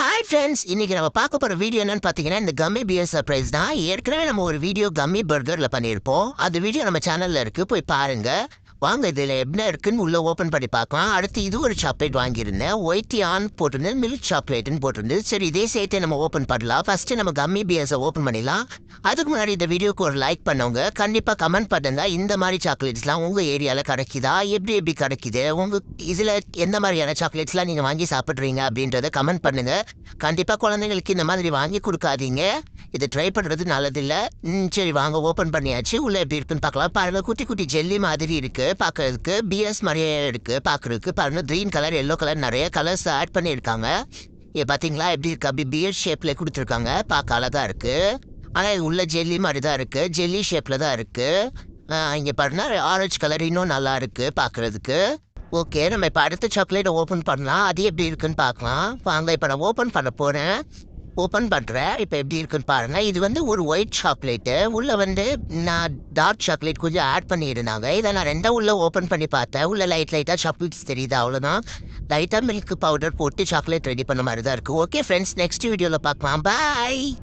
Hi friends, இன்னைக்கு நம்ம பார்க்க போற வீடியோ என்னன்னு பார்த்தீங்கன்னா, இந்த கம்மி பியர் சர்ப்ரைஸ் தான். ஏற்கனவே நம்ம ஒரு வீடியோ கம்மி பர்கர்ல பண்ணியிருப்போம். அந்த வீடியோ நம்ம சேனல்ல இருக்கு, போய் பாருங்க. வாங்க இதுல என்ன இருக்குன்னு உள்ள ஓபன் பண்ணி பார்க்கலாம். அடுத்து இது ஒரு சாக்லேட் வாங்கியிருந்தேன். ஒயிட்டியான் போட்டிருந்தேன், மில்க் சாக்லேட்னு போட்டிருந்து. சரி, இதே சேர்த்து நம்ம ஓபன் பண்ணலாம். ஃபர்ஸ்ட் நம்ம கம்மி பியர்ஸை ஓபன் பண்ணிடலாம். அதுக்கு முன்னாடி இந்த வீடியோக்கு ஒரு லைக் பண்ணவங்க கண்டிப்பா கமெண்ட் பண்ணுங்க. இந்த மாதிரி சாக்லேட்ஸ்லாம் உங்க ஏரியால கிடைக்குதா, எப்படி கிடைக்குது, உங்க இதுல எந்த மாதிரியான சாக்லேட்ஸ்லாம் நீங்க வாங்கி சாப்பிட்றீங்க அப்படின்றத கமெண்ட் பண்ணுங்க. கண்டிப்பா குழந்தைங்களுக்கு இந்த மாதிரி வாங்கி கொடுக்காதீங்க. இதை ட்ரை பண்றது நல்லதில்லை. சரி, வாங்க ஓப்பன் பண்ணியாச்சு. உள்ள எப்படி இருக்குன்னு பார்க்கலாம். பாருங்க, குட்டி குட்டி ஜெல்லி மாதிரி இருக்கு பார்க்கறதுக்கு. பிஎஸ் மாதிரியே இருக்கு பார்க்கறதுக்கு. பாருங்க, கிரீன் கலர், எல்லோ கலர், நிறைய கலர்ஸ் ஆட் பண்ணியிருக்காங்க. பார்த்தீங்களா எப்படி இருக்கு? அப்படி பியர் ஷேப்ல கொடுத்துருக்காங்க. பார்க்க அழகா இருக்கு. ஆனால் உள்ள ஜெல்லி மாதிரி தான் இருக்கு, ஜெல்லி ஷேப்ல தான் இருக்கு. இங்கே பாருங்க, ஆரஞ்சு கலர் இன்னும் நல்லா இருக்கு பார்க்கறதுக்கு. ஓகே, நம்ம இப்போ அடுத்த சாக்லேட்டை ஓப்பன் பண்ணலாம். அது எப்படி இருக்குன்னு பார்க்கலாம். வாங்க, இப்போ நான் ஓப்பன் பண்ண போகிறேன். ஓப்பன் பண்ணுறேன். இப்போ எப்படி இருக்குன்னு பாருங்கள். இது ஒரு ஒயிட் சாக்லேட்டு. உள்ளே நான் டார்க் சாக்லேட் கொஞ்சம் ஆட் பண்ணியிருந்தாங்க. இதை நான் ரெண்டாக உள்ளே ஓப்பன் பண்ணி பார்த்தேன். உள்ள லைட்டாக சாக்லேட்ஸ் தெரியுது, அவ்வளோதான். லைட்டாக மில்க் பவுடர் போட்டு சாக்லேட் ரெடி பண்ண மாதிரி தான் இருக்குது. ஓகே ஃப்ரெண்ட்ஸ், நெக்ஸ்ட் வீடியோவில் பார்க்கலாம். பாய்.